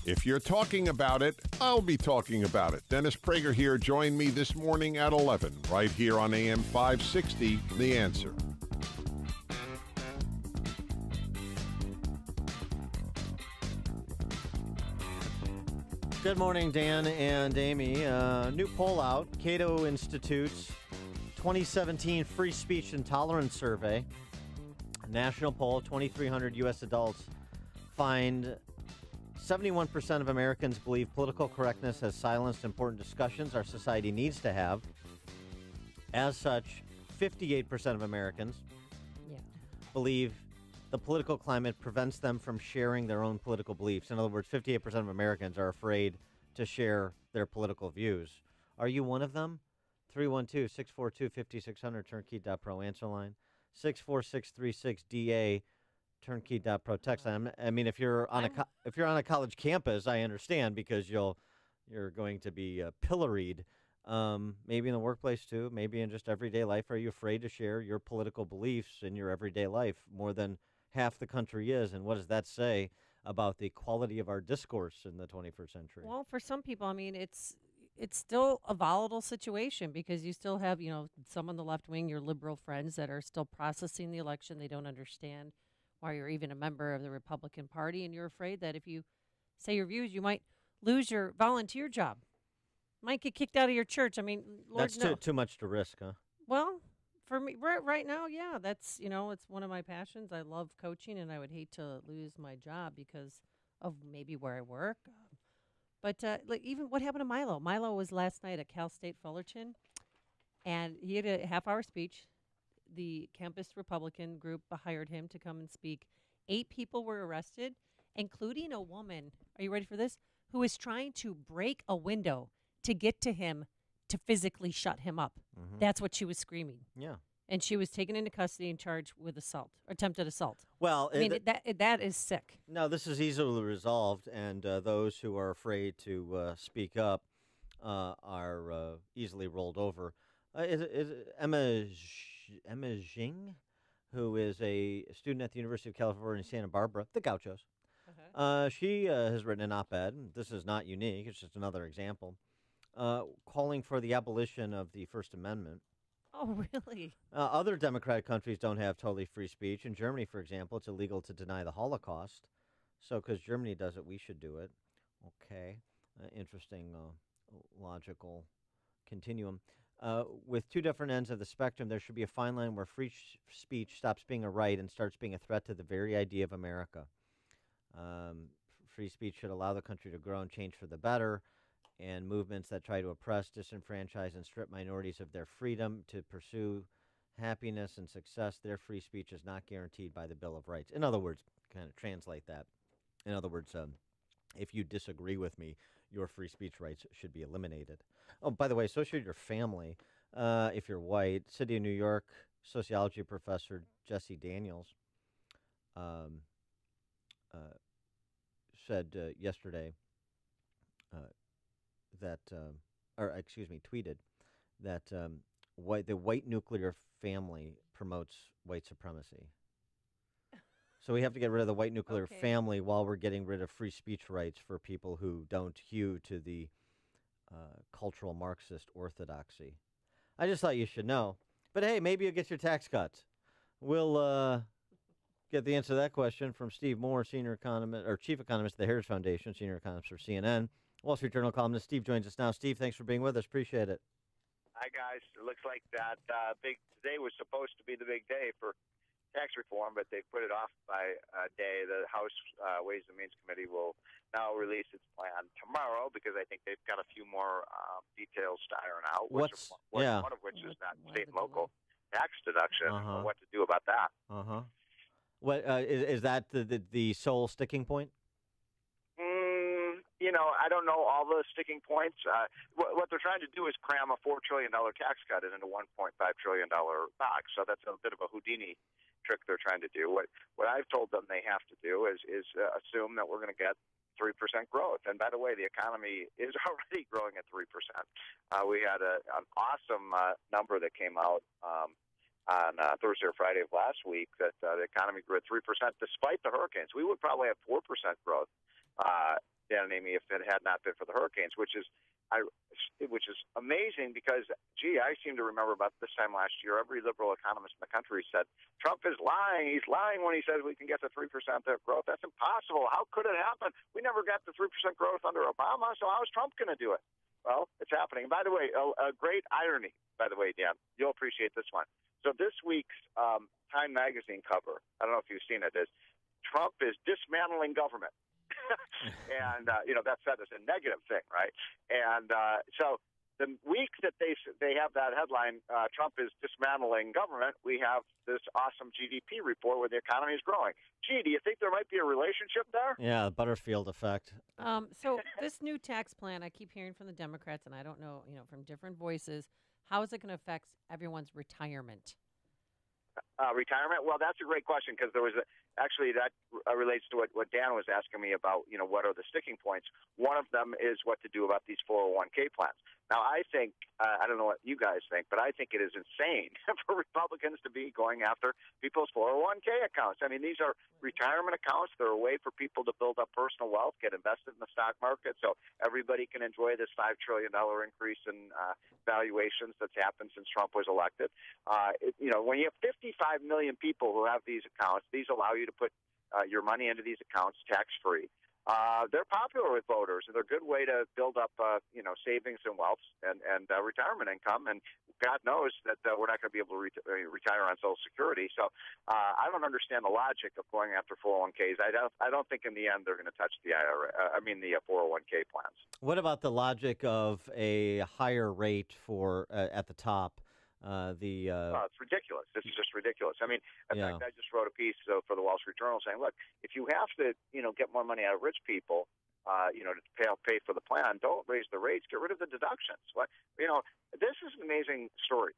If you're talking about it, I'll be talking about it. Dennis Prager here. Join me this morning at 11, right here on AM 560, The Answer. Good morning, Dan and Amy. New poll out, Cato Institute's 2017 Free Speech and Tolerance Survey. National poll, 2,300 U.S. adults find 71% of Americans believe political correctness has silenced important discussions our society needs to have. As such, 58% of Americans believe the political climate prevents them from sharing their own political beliefs. In other words, 58% of Americans are afraid to share their political views. Are you one of them? 312-642-5600, turnkey.pro answer line. 64636-DA, turnkey.pro text line. I mean, if you're on a college campus, I understand because you're going to be pilloried. Maybe in the workplace too, maybe in just everyday life. Are you afraid to share your political beliefs in your everyday life more than half the country is? And what does that say about the quality of our discourse in the 21st century? Well, for some people, I mean, it's still a volatile situation because you still have, some on the left wing, your liberal friends that are still processing the election. They don't understand why you're even a member of the Republican Party, and you're afraid that if you say your views, you might lose your volunteer job, might get kicked out of your church. I mean, Lord, that's too much to risk, huh? Well, for me, right now, yeah, that's, it's one of my passions. I love coaching, and I would hate to lose my job because of maybe where I work. But even what happened to Milo? Milo was last night at Cal State Fullerton, and he had a half-hour speech. The campus Republican group hired him to come and speak. 8 people were arrested, including a woman, are you ready for this, who was trying to break a window to get to him to physically shut him up. Mm-hmm. That's what she was screaming. Yeah. And she was taken into custody and charged with attempted assault. Well, I mean, that is sick. No, this is easily resolved, and those who are afraid to speak up are easily rolled over. Is Emma Jing, who is a student at the University of California, Santa Barbara, the Gauchos. Uh-huh. She has written an op-ed. This is not unique. It's just another example. Calling for the abolition of the First Amendment. Oh, really? Other democratic countries don't have totally free speech. In Germany, for example, it's illegal to deny the Holocaust. So because Germany does it, we should do it. Okay. Interesting logical continuum. With two different ends of the spectrum, there should be a fine line where free speech stops being a right and starts being a threat to the very idea of America. Free speech should allow the country to grow and change for the better, and movements that try to oppress, disenfranchise, and strip minorities of their freedom to pursue happiness and success, their free speech is not guaranteed by the Bill of Rights. In other words, kind of translate that. In other words, if you disagree with me, your free speech rights should be eliminated. Oh, by the way, so should your family. If you're white, City of New York sociology professor Jesse Daniels said yesterday tweeted that the white nuclear family promotes white supremacy. So we have to get rid of the white nuclear family while we're getting rid of free speech rights for people who don't hew to the cultural Marxist orthodoxy. I just thought you should know. But hey, maybe you'll get your tax cuts. We'll get the answer to that question from Steve Moore, senior economist or chief economist at the Heritage Foundation, senior economist for CNN. Wall Street Journal columnist Steve joins us now. Steve, thanks for being with us. Appreciate it. Hi, guys. It looks like that today was supposed to be the big day for tax reform, but they put it off by a day. The House Ways and Means Committee will now release its plan tomorrow because I think they've got a few more details to iron out. One of which is that state and local tax deduction and what to do about that. What is that the sole sticking point? I don't know all the sticking points. What they're trying to do is cram a $4 trillion tax cut into a $1.5 trillion box. So that's a bit of a Houdini trick they're trying to do. What I've told them they have to do is assume that we're going to get 3% growth. And by the way, the economy is already growing at 3%. We had an awesome number that came out on Thursday or Friday of last week that the economy grew at 3% despite the hurricanes. We would probably have 4% growth Dan and Amy, if it had not been for the hurricanes, which is amazing because, gee, I seem to remember about this time last year, every liberal economist in the country said, Trump is lying. He's lying when he says we can get to 3% growth. That's impossible. How could it happen? We never got to 3% growth under Obama, so how is Trump going to do it? Well, it's happening. And by the way, a great irony, by the way, Dan, you'll appreciate this one. So this week's Time Magazine cover, I don't know if you've seen it, is Trump is dismantling government. And, that's said as a negative thing, right? And so the week that they have that headline, Trump is dismantling government, we have this awesome GDP report where the economy is growing. Gee, do you think there might be a relationship there? Yeah, the Butterfield effect. So this new tax plan, I keep hearing from the Democrats, and I don't know, from different voices, how is it going to affect everyone's retirement? Retirement? Well, that's a great question because there was actually that relates to what Dan was asking me about, what are the sticking points. One of them is what to do about these 401k plans. Now, I think, I don't know what you guys think, but I think it is insane for Republicans to be going after people's 401k accounts. I mean, these are retirement accounts. They're a way for people to build up personal wealth, get invested in the stock market so everybody can enjoy this $5 trillion increase in valuations that's happened since Trump was elected. When you have 55 million people who have these accounts, these allow you to put your money into these accounts tax-free. They're popular with voters. They're a good way to build up, savings and wealth and retirement income. And God knows that we're not going to be able to retire on Social Security. So I don't understand the logic of going after 401ks. I don't think in the end they're going to touch the the 401k plans. What about the logic of a higher rate for at the top? It's ridiculous. This is just ridiculous. I mean, in fact, I just wrote a piece for the Wall Street Journal saying, look, if you have to, get more money out of rich people, to pay for the plan, don't raise the rates. Get rid of the deductions. This is an amazing story.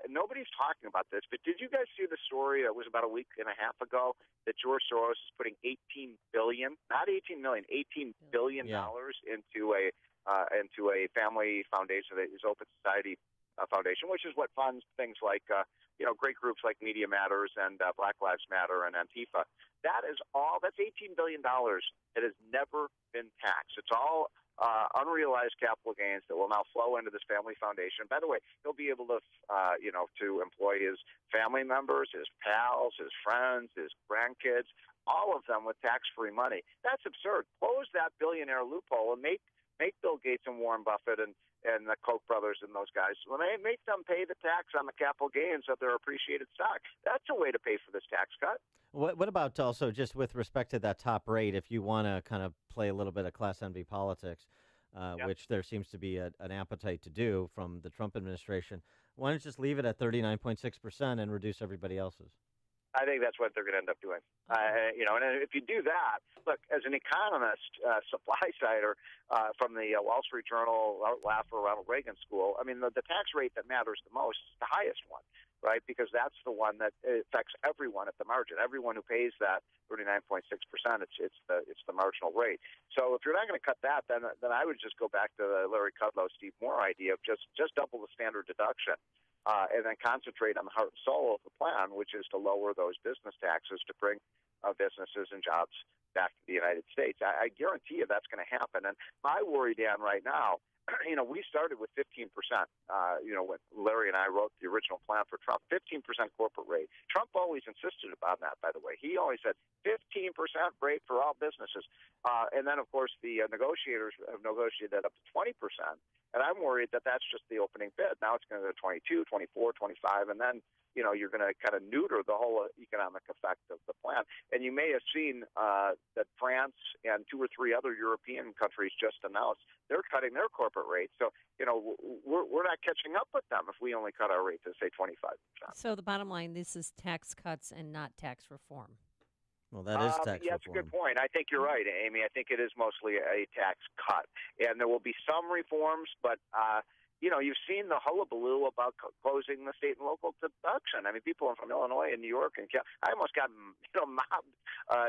Nobody's talking about this, but did you guys see the story? It was about a week and a half ago that George Soros is putting $18 billion, not 18 million, $18 billion into a family foundation, his Open Society Foundation, which is what funds things like, great groups like Media Matters and Black Lives Matter and Antifa. That's $18 billion that has never been taxed. It's all unrealized capital gains that will now flow into this family foundation. By the way, he'll be able to, to employ his family members, his pals, his friends, his grandkids, all of them with tax-free money. That's absurd. Close that billionaire loophole and make Bill Gates and Warren Buffett and the Koch brothers and those guys, when they make them pay the tax on the capital gains of their appreciated stock. That's a way to pay for this tax cut. What about also just with respect to that top rate, if you want to kind of play a little bit of class envy politics, which there seems to be an appetite to do from the Trump administration, why don't you just leave it at 39.6% and reduce everybody else's? I think that's what they're going to end up doing. And if you do that, look, as an economist, supply-sider from the Wall Street Journal, Laffer, Ronald Reagan School, I mean, the tax rate that matters the most is the highest one, right? Because that's the one that affects everyone at the margin. Everyone who pays that 39.6%, it's the marginal rate. So if you're not going to cut that, then I would just go back to the Larry Kudlow, Steve Moore idea of just double the standard deduction. And then concentrate on the heart and soul of the plan, which is to lower those business taxes to bring businesses and jobs back to the United States. I guarantee you that's going to happen. And my worry, Dan, right now, we started with 15%, when Larry and I wrote the original plan for Trump, 15% corporate rate. Trump always insisted upon that, by the way. He always said 15% rate for all businesses. And then, of course, the negotiators have negotiated that up to 20%. And I'm worried that that's just the opening bid. Now it's going to go 22, 24, 25, and then, you're going to kind of neuter the whole economic effect of the plan. And you may have seen that France and 2 or 3 other European countries just announced they're cutting their corporate rates. So, we're not catching up with them if we only cut our rate to, say, 25%. So the bottom line, this is tax cuts and not tax reform. Well, that is tax reform. That's a good point. I think you're right, Amy. I think it is mostly a tax cut. And there will be some reforms, but you've seen the hullabaloo about closing the state and local deduction. I mean, people from Illinois and New York and I almost got mobbed,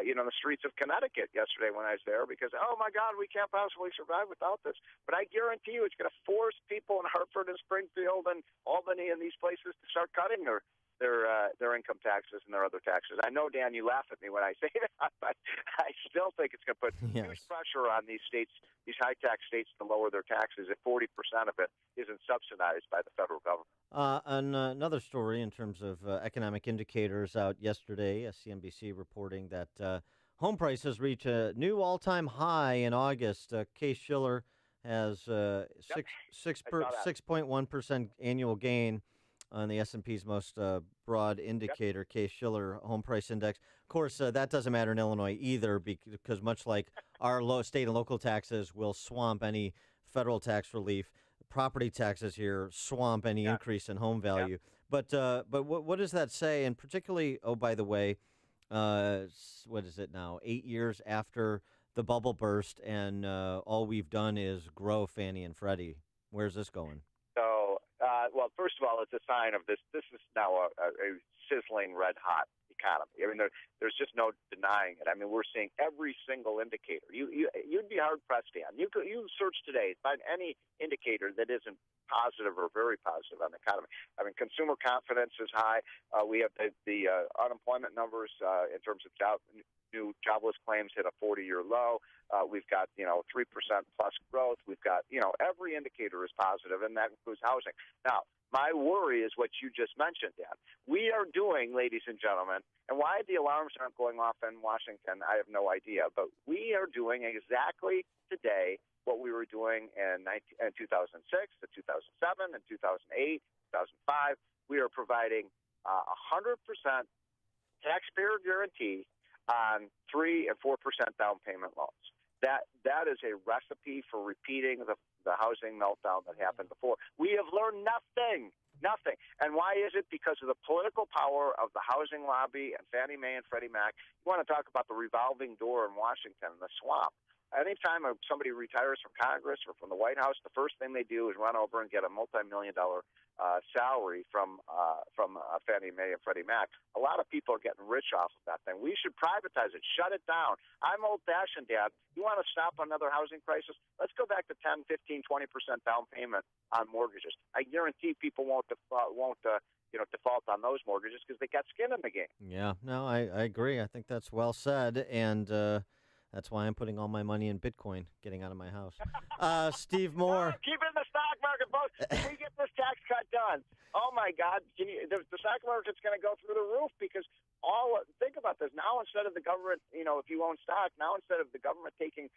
in the streets of Connecticut yesterday when I was there because, oh my God, we can't possibly survive without this. But I guarantee you, it's going to force people in Hartford and Springfield and Albany and these places to start cutting their their income taxes and their other taxes. I know, Dan, you laugh at me when I say that, but I still think it's going to put huge pressure on these states, these high-tax states, to lower their taxes if 40% of it isn't subsidized by the federal government. Another story in terms of economic indicators out yesterday, CNBC reporting that home prices reach a new all-time high in August. Case-Shiller has 6.1% annual gain on the S&P's most broad indicator, Case-Shiller Home Price Index. Of course, that doesn't matter in Illinois either, because much like our state and local taxes will swamp any federal tax relief, property taxes here swamp any increase in home value. But what does that say? And particularly, oh, by the way, what is it now? 8 years after the bubble burst, and all we've done is grow Fannie and Freddie. Where's this going? Well, first of all, it's a sign of this. This is now a sizzling, red-hot economy. I mean, there's just no denying it. I mean, we're seeing every single indicator. You'd be hard-pressed, Dan. You search today, find any indicator that isn't positive or very positive on the economy. I mean, consumer confidence is high. We have the unemployment numbers in terms of new jobless claims hit a 40-year low. We've got 3% plus growth. We've got every indicator is positive, and that includes housing. Now, my worry is what you just mentioned, Dan. We are doing, ladies and gentlemen, and why the alarms aren't going off in Washington, I have no idea. But we are doing exactly today what we were doing in 2006, to 2007, and 2008, 2005. We are providing 100% taxpayer guarantee on 3 and 4% down payment loans. That is a recipe for repeating the housing meltdown that happened before. We have learned nothing. And why is it? Because of the political power of the housing lobby and Fannie Mae and Freddie Mac. You want to talk about the revolving door in Washington, the swamp. Anytime somebody retires from Congress or from the White House, the first thing they do is run over and get a multi-million-dollar salary from Fannie Mae and Freddie Mac. A lot of people are getting rich off of that thing. We should privatize it, shut it down. I'm old-fashioned, Dad. You want to stop another housing crisis? Let's go back to 10, 15, 20% down payment on mortgages. I guarantee people won't default on those mortgages because they got skin in the game. Yeah, no, I agree. I think that's well said, and that's why I'm putting all my money in Bitcoin, getting out of my house. Steve Moore. Keep it in the stock market, folks. If we get this tax cut done, oh, my God, the stock market's going to go through the roof because think about this. Now, instead of the government, if you own stock, now instead of the government taking,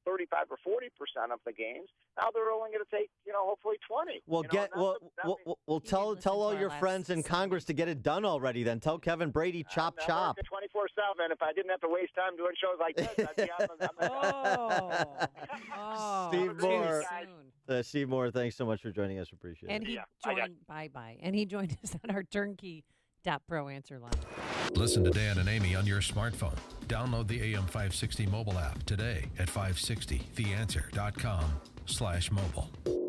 35 or 40% of the gains, now they're only going to take, hopefully 20. Well, tell all your friends in Congress to get it done already. Then tell Kevin Brady, chop. 24/7. If I didn't have to waste time doing shows like this, I'd be on Steve Moore, thanks so much for joining us. Appreciate it. And he joined. And he joined us on our turnkey.pro answer line. Listen to Dan and Amy on your smartphone. Download the AM 560 mobile app today at 560theanswer.com/mobile.